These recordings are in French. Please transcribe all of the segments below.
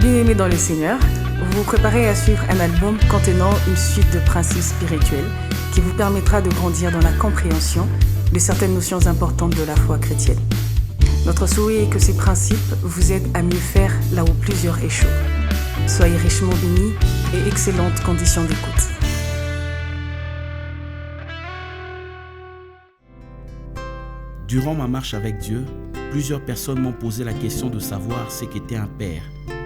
Bien-aimés dans le Seigneur, vous vous préparez à suivre un album contenant une suite de principes spirituels qui vous permettra de grandir dans la compréhension de certaines notions importantes de la foi chrétienne. Notre souhait est que ces principes vous aident à mieux faire là où plusieurs échouent. Soyez richement bénis et excellentes conditions d'écoute. Durant ma marche avec Dieu, plusieurs personnes m'ont posé la question de savoir ce qu'était un père,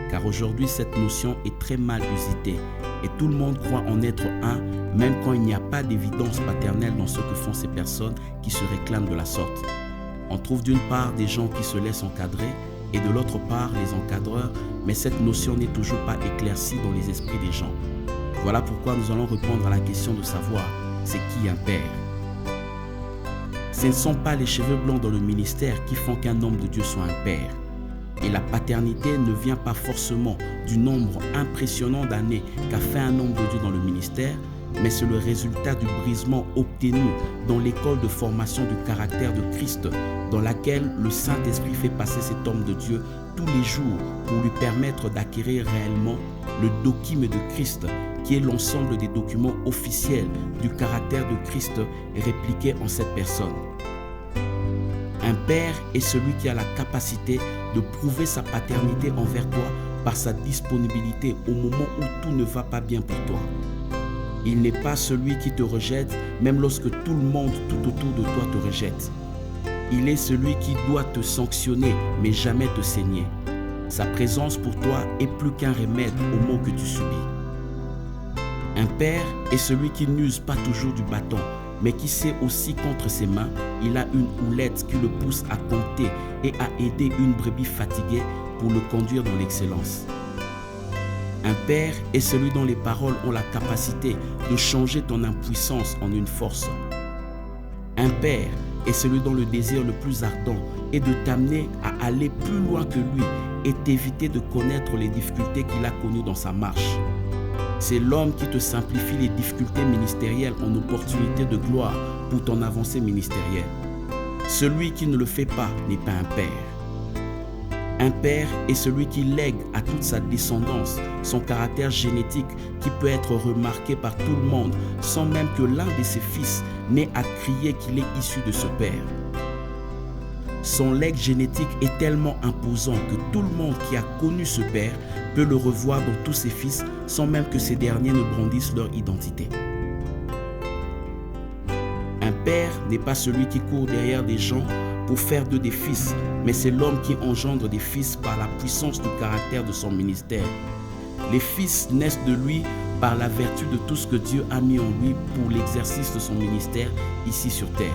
car aujourd'hui cette notion est très mal usitée et tout le monde croit en être un, même quand il n'y a pas d'évidence paternelle dans ce que font ces personnes qui se réclament de la sorte. On trouve d'une part des gens qui se laissent encadrer et de l'autre part les encadreurs, mais cette notion n'est toujours pas éclaircie dans les esprits des gens. Voilà pourquoi nous allons répondre à la question de savoir c'est qui un père. Ce ne sont pas les cheveux blancs dans le ministère qui font qu'un homme de Dieu soit un père. Et la paternité ne vient pas forcément du nombre impressionnant d'années qu'a fait un homme de Dieu dans le ministère, mais c'est le résultat du brisement obtenu dans l'école de formation du caractère de Christ, dans laquelle le Saint-Esprit fait passer cet homme de Dieu tous les jours pour lui permettre d'acquérir réellement le document de Christ, qui est l'ensemble des documents officiels du caractère de Christ répliqués en cette personne. Un père est celui qui a la capacité de prouver sa paternité envers toi par sa disponibilité au moment où tout ne va pas bien pour toi. Il n'est pas celui qui te rejette, même lorsque tout le monde tout autour de toi te rejette. Il est celui qui doit te sanctionner, mais jamais te saigner. Sa présence pour toi est plus qu'un remède aux maux que tu subis. Un père est celui qui n'use pas toujours du bâton, mais qui sait aussi qu'entre ses mains, il a une houlette qui le pousse à compter et à aider une brebis fatiguée pour le conduire dans l'excellence. Un père est celui dont les paroles ont la capacité de changer ton impuissance en une force. Un père est celui dont le désir le plus ardent est de t'amener à aller plus loin que lui et t'éviter de connaître les difficultés qu'il a connues dans sa marche. C'est l'homme qui te simplifie les difficultés ministérielles en opportunités de gloire pour ton avancée ministérielle. Celui qui ne le fait pas n'est pas un père. Un père est celui qui lègue à toute sa descendance son caractère génétique qui peut être remarqué par tout le monde sans même que l'un de ses fils n'ait à crier qu'il est issu de ce père. Son legs génétique est tellement imposant que tout le monde qui a connu ce père peut le revoir dans tous ses fils sans même que ces derniers ne brandissent leur identité. Un père n'est pas celui qui court derrière des gens pour faire d'eux des fils, mais c'est l'homme qui engendre des fils par la puissance du caractère de son ministère. Les fils naissent de lui par la vertu de tout ce que Dieu a mis en lui pour l'exercice de son ministère ici sur terre.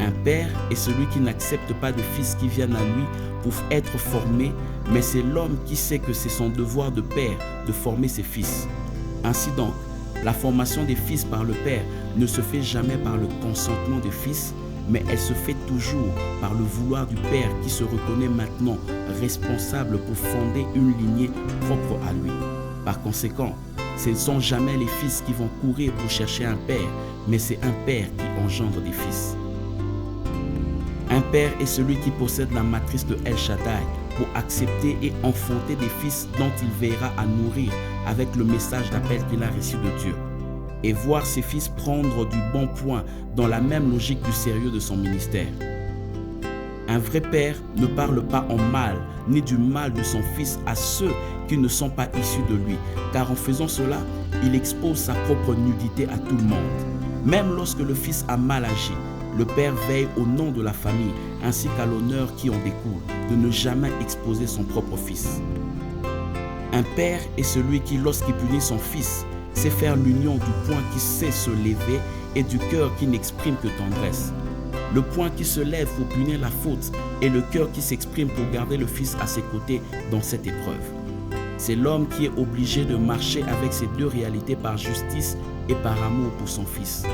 Un père est celui qui n'accepte pas de fils qui viennent à lui pour être formés, mais c'est l'homme qui sait que c'est son devoir de père de former ses fils. Ainsi donc, la formation des fils par le père ne se fait jamais par le consentement des fils, mais elle se fait toujours par le vouloir du père qui se reconnaît maintenant responsable pour fonder une lignée propre à lui. Par conséquent, ce ne sont jamais les fils qui vont courir pour chercher un père, mais c'est un père qui engendre des fils. Un père est celui qui possède la matrice de El Shaddai pour accepter et enfanter des fils dont il veillera à nourrir avec le message d'appel qu'il a reçu de Dieu, et voir ses fils prendre du bon point dans la même logique du sérieux de son ministère. Un vrai père ne parle pas en mal ni du mal de son fils à ceux qui ne sont pas issus de lui, car en faisant cela, il expose sa propre nudité à tout le monde. Même lorsque le fils a mal agi, le père veille au nom de la famille ainsi qu'à l'honneur qui en découle de ne jamais exposer son propre fils. Un père est celui qui, lorsqu'il punit son fils, sait faire l'union du point qui sait se lever et du cœur qui n'exprime que tendresse. Le point qui se lève pour punir la faute et le cœur qui s'exprime pour garder le fils à ses côtés dans cette épreuve. C'est l'homme qui est obligé de marcher avec ces deux réalités par justice et par amour pour son fils.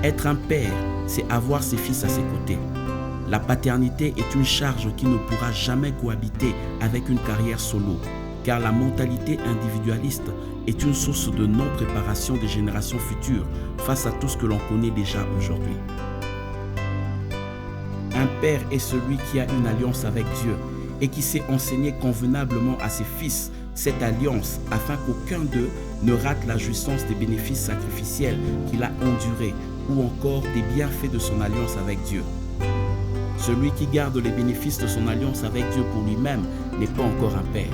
Être un père, c'est avoir ses fils à ses côtés. La paternité est une charge qui ne pourra jamais cohabiter avec une carrière solo, car la mentalité individualiste est une source de non-préparation des générations futures face à tout ce que l'on connaît déjà aujourd'hui. Un père est celui qui a une alliance avec Dieu et qui sait enseigner convenablement à ses fils cette alliance afin qu'aucun d'eux ne rate la jouissance des bénéfices sacrificiels qu'il a endurés ou encore des bienfaits de son alliance avec Dieu. Celui qui garde les bénéfices de son alliance avec Dieu pour lui-même n'est pas encore un père.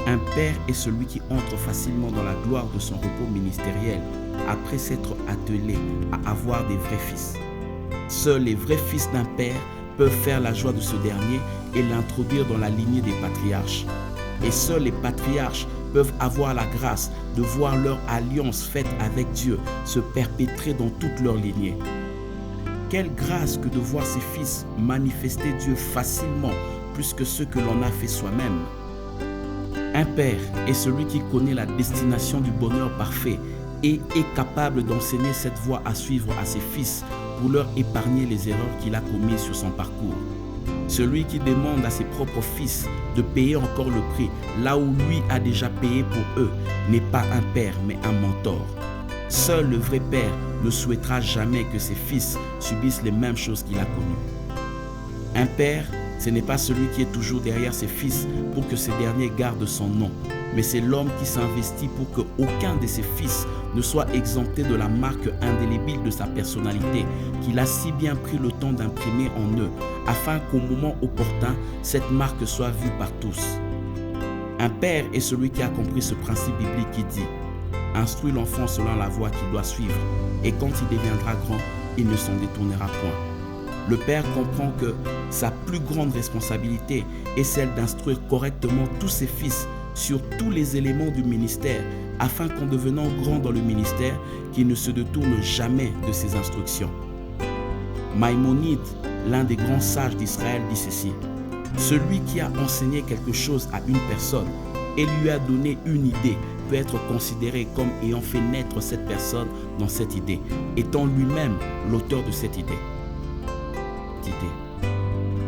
Un père est celui qui entre facilement dans la gloire de son repos ministériel après s'être attelé à avoir des vrais fils. Seuls les vrais fils d'un père peuvent faire la joie de ce dernier et l'introduire dans la lignée des patriarches. Et seuls les patriarches peuvent avoir la grâce de voir leur alliance faite avec Dieu se perpétrer dans toute leur lignée. Quelle grâce que de voir ses fils manifester Dieu facilement plus que ceux que l'on a fait soi-même. Un père est celui qui connaît la destination du bonheur parfait et est capable d'enseigner cette voie à suivre à ses fils pour leur épargner les erreurs qu'il a commises sur son parcours. Celui qui demande à ses propres fils de payer encore le prix là où lui a déjà payé pour eux n'est pas un père mais un mentor. Seul le vrai père ne souhaitera jamais que ses fils subissent les mêmes choses qu'il a connues. Un père, ce n'est pas celui qui est toujours derrière ses fils pour que ces derniers gardent son nom, mais c'est l'homme qui s'investit pour qu'aucun de ses fils ne soit exempté de la marque indélébile de sa personnalité qu'il a si bien pris le temps d'imprimer en eux, afin qu'au moment opportun, cette marque soit vue par tous. Un père est celui qui a compris ce principe biblique qui dit « Instruis l'enfant selon la voie qu'il doit suivre, et quand il deviendra grand, il ne s'en détournera point. » Le père comprend que sa plus grande responsabilité est celle d'instruire correctement tous ses fils sur tous les éléments du ministère, afin qu'en devenant grand dans le ministère, qu'il ne se détourne jamais de ses instructions. Maïmonide, l'un des grands sages d'Israël, dit ceci: « Celui qui a enseigné quelque chose à une personne et lui a donné une idée peut être considéré comme ayant fait naître cette personne dans cette idée, étant lui-même l'auteur de cette idée. »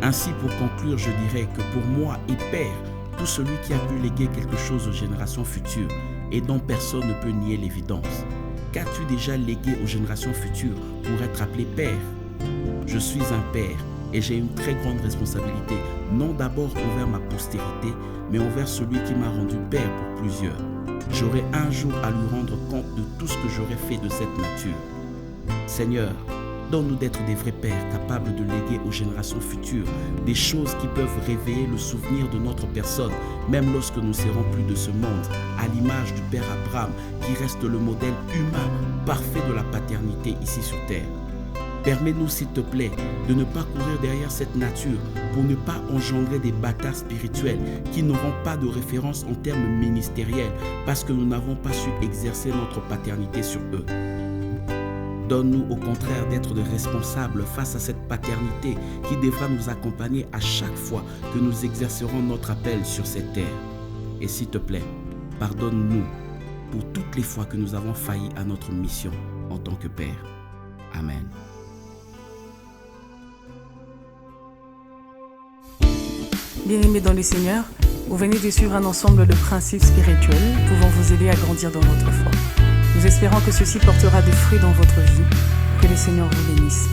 Ainsi, pour conclure, je dirais que pour moi et père, tout celui qui a pu léguer quelque chose aux générations futures et dont personne ne peut nier l'évidence. Qu'as-tu déjà légué aux générations futures pour être appelé père? Je suis un père et j'ai une très grande responsabilité, non d'abord envers ma postérité, mais envers celui qui m'a rendu père pour plusieurs. J'aurai un jour à lui rendre compte de tout ce que j'aurai fait de cette nature. Seigneur, donne-nous d'être des vrais pères capables de léguer aux générations futures des choses qui peuvent réveiller le souvenir de notre personne, même lorsque nous ne serons plus de ce monde, à l'image du Père Abraham qui reste le modèle humain parfait de la paternité ici sur terre. Permets-nous, s'il te plaît, de ne pas courir derrière cette nature pour ne pas engendrer des bâtards spirituels qui n'auront pas de référence en termes ministériels parce que nous n'avons pas su exercer notre paternité sur eux. Donne-nous au contraire d'être des responsables face à cette paternité qui devra nous accompagner à chaque fois que nous exercerons notre appel sur cette terre. Et s'il te plaît, pardonne-nous pour toutes les fois que nous avons failli à notre mission en tant que Père. Amen. Bien-aimés dans le Seigneur, vous venez de suivre un ensemble de principes spirituels pouvant vous aider à grandir dans votre foi. Nous espérons que ceci portera des fruits dans votre vie. Que le Seigneur vous bénisse.